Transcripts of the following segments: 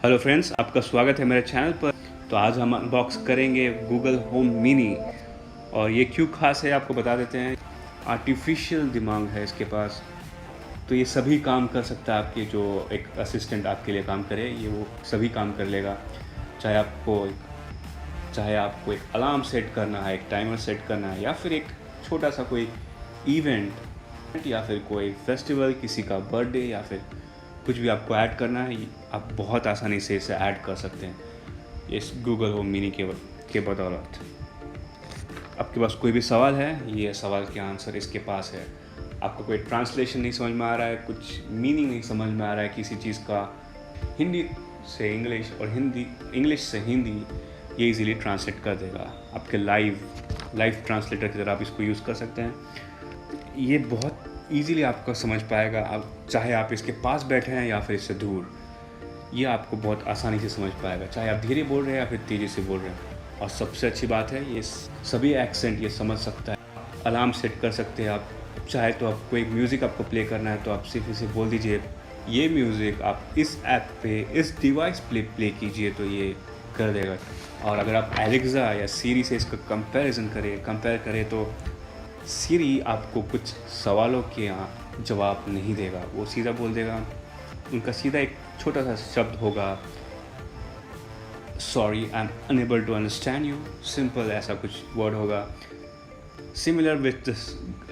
Hello friends, आपका स्वागत है मेरे चैनल पर। तो आज हम अनबॉक्स करेंगे गूगल होम मिनी। और ये क्यों खास है आपको बता देते हैं। आर्टिफिशियल दिमाग है इसके पास, तो ये सभी काम कर सकता है। आपके जो एक असिस्टेंट आपके लिए काम करे, ये वो सभी काम कर लेगा। चाहे आपको एक अलार्म सेट करना है, एक टाइमर सेट करना है, या फिर एक छोटा सा कोई इवेंट, या फिर कोई फेस्टिवल, किसी का बर्थडे, या फिर कुछ भी आपको ऐड करना है, आप बहुत आसानी से इसे ऐड कर सकते हैं इस गूगल होम मिनी के बदौलत। आपके पास कोई भी सवाल है, ये सवाल के आंसर इसके पास है। आपको कोई ट्रांसलेशन नहीं समझ में आ रहा है, कुछ मीनिंग नहीं समझ में आ रहा है किसी चीज़ का, हिंदी से इंग्लिश और इंग्लिश से हिंदी, ये इजीली ट्रांसलेट कर देगा। आपके लाइव ट्रांसलेटर की तरह आप इसको यूज़ कर सकते हैं। ये बहुत ईज़िली आपको समझ पाएगा, आप चाहे आप इसके पास बैठे हैं या फिर इससे दूर, ये आपको बहुत आसानी से समझ पाएगा, चाहे आप धीरे बोल रहे हैं या फिर तेज़ी से बोल रहे हैं। और सबसे अच्छी बात है, ये सभी एक्सेंट ये समझ सकता है। अलार्म सेट कर सकते हैं आप, चाहे तो आपको एक म्यूज़िक आपको प्ले करना है तो आप सिर्फ इसे बोल दीजिए, ये म्यूज़िक आप इस ऐप पे इस डिवाइस प्ले कीजिए, तो ये कर देगा। और अगर आप एलेक्सा या सीरी से इसका कंपेयर करें तो सीरी आपको कुछ सवालों के यहाँ जवाब नहीं देगा, वो सीधा बोल देगा। उनका सीधा एक छोटा सा शब्द होगा, sorry I am unable to understand you, simple ऐसा कुछ वर्ड होगा। सिमिलर विथ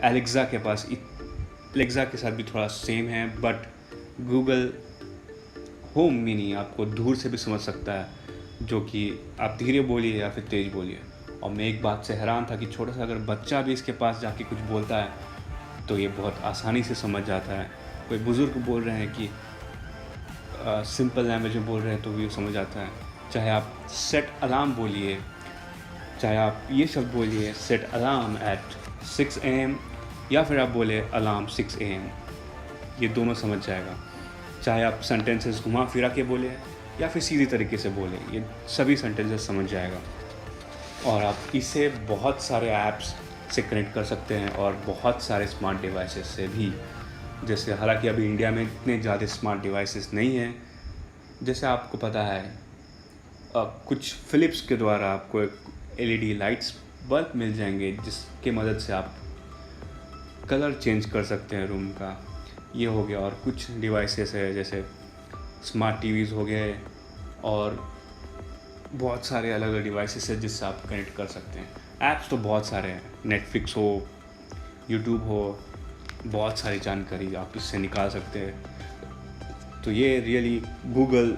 एलेक्सा के पास, एलेक्सा के साथ भी थोड़ा सेम है, बट गूगल होम मिनी आपको दूर से भी समझ सकता है, जो कि आप धीरे बोलिए या फिर तेज़ बोलिए। और मैं एक बात से हैरान था कि छोटा सा अगर बच्चा भी इसके पास जाके कुछ बोलता है तो ये बहुत आसानी से समझ जाता है। कोई बुज़ुर्ग बोल रहे हैं कि सिंपल लैंग्वेज में बोल रहे हैं तो भी समझ आता है। चाहे आप सेट अलार्म बोलिए, चाहे आप ये शब्द बोलिए, सेट अलार्म एट 6 AM, या फिर आप बोले अलार्म 6 AM, ये दोनों समझ जाएगा। चाहे आप सेंटेंसेस घुमा फिरा के बोले या फिर सीधी तरीके से बोले, ये सभी सेंटेंसेस समझ जाएगा। और आप इसे बहुत सारे ऐप्स से कनेक्ट कर सकते हैं और बहुत सारे स्मार्ट डिवाइसेस से भी। जैसे हालांकि अभी इंडिया में इतने ज़्यादा स्मार्ट डिवाइसेस नहीं हैं, जैसे आपको पता है कुछ फ़िलिप्स के द्वारा आपको एक LED लाइट्स बल्ब मिल जाएंगे, जिसके मदद से आप कलर चेंज कर सकते हैं रूम का, ये हो गया। और कुछ डिवाइसेस है जैसे स्मार्ट टीवीज़ हो गए, और बहुत सारे अलग अलग डिवाइसेस है जिससे आप कनेक्ट कर सकते हैं। ऐप्स तो बहुत सारे हैं, नेटफ्लिक्स हो, यूट्यूब हो, बहुत सारी जानकारी आप इससे निकाल सकते हैं। तो ये रियली गूगल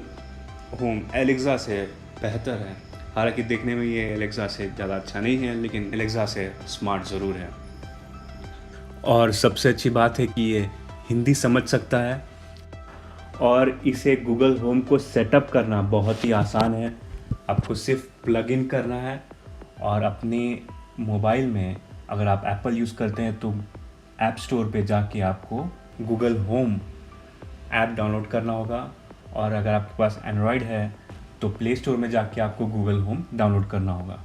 होम एलेक्सा से बेहतर है। हालांकि देखने में ये एलेक्सा से ज़्यादा अच्छा नहीं है, लेकिन एलेक्सा से स्मार्ट ज़रूर है। और सबसे अच्छी बात है कि ये हिंदी समझ सकता है, और इसे गूगल होम को सेटअप करना बहुत ही आसान है। आपको सिर्फ प्लग इन करना है, और अपने मोबाइल में अगर आप एप्पल यूज़ करते हैं तो ऐप स्टोर पे जाके आपको गूगल होम ऐप डाउनलोड करना होगा, और अगर आपके पास एंड्रॉयड है तो प्ले स्टोर में जाके आपको गूगल होम डाउनलोड करना होगा।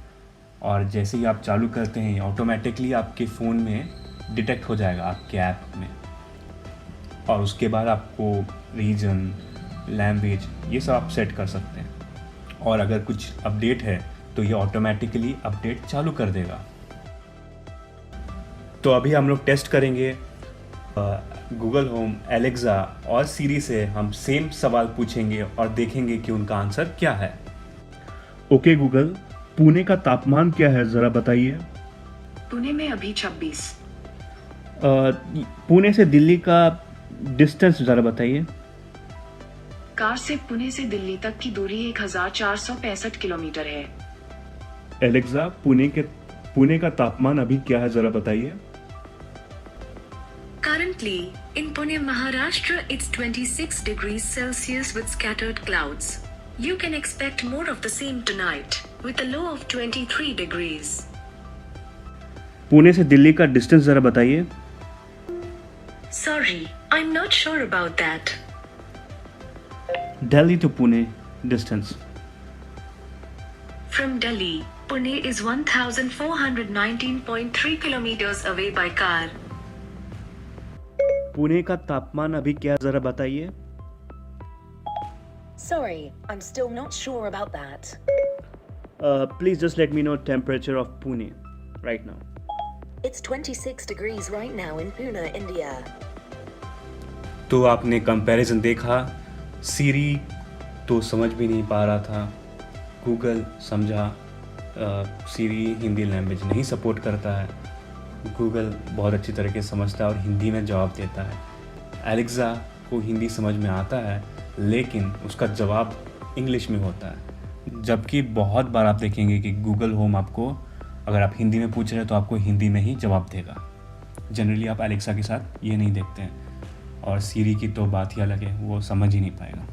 और जैसे ही आप चालू करते हैं, ऑटोमेटिकली आपके फ़ोन में डिटेक्ट हो जाएगा आपके ऐप में, और उसके बाद आपको रीजन, लैंग्वेज, ये सब आप सेट कर सकते हैं। और अगर कुछ अपडेट है तो ये ऑटोमेटिकली अपडेट चालू कर देगा। तो अभी हम लोग टेस्ट करेंगे गूगल होम, एलेक्सा और सीरी से हम सेम सवाल पूछेंगे और देखेंगे कि उनका आंसर क्या है। ओके गूगल, पुणे का तापमान क्या है जरा बताइए। पुणे में अभी 26। पुणे से दिल्ली का डिस्टेंस जरा बताइए। कार से पुणे से दिल्ली तक की दूरी 1465 किलोमीटर है। एलेक्सा, पुणे का तापमान अभी क्या है जरा बताइए। Currently, in Pune, Maharashtra, it's 26 degrees Celsius with scattered clouds. You can expect more of the same tonight, with a low of 23 degrees. Pune से दिल्ली का डिस्टेंस जरा बताइए। Sorry, I'm not sure about that. Delhi to Pune distance. From Delhi, Pune is 1419.3 kilometers away by car. Pune का तापमान अभी क्या जरा बताइए। Sorry, I'm still not sure about that. Please just let me know temperature of Pune right now. It's 26 degrees right now in Pune, India. तो आपने comparison देखा, सीरी तो समझ भी नहीं पा रहा था, गूगल समझा, सीरी हिंदी लैंग्वेज नहीं सपोर्ट करता है, गूगल बहुत अच्छी तरीके से समझता है और हिंदी में जवाब देता है। एलेक्सा को हिंदी समझ में आता है लेकिन उसका जवाब इंग्लिश में होता है, जबकि बहुत बार आप देखेंगे कि गूगल होम आपको अगर आप हिंदी में पूछ रहे हैं तो आपको हिंदी में ही जवाब देगा। जनरली आप एलेक्सा के साथ ये नहीं देखते हैं, और सीरी की तो बात ही अलग है, वो समझ ही नहीं पाएगा।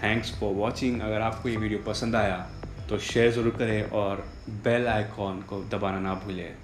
Thanks for watching. अगर आपको ये वीडियो पसंद आया तो शेयर ज़रूर करें और बेल आइकॉन को दबाना ना भूलें।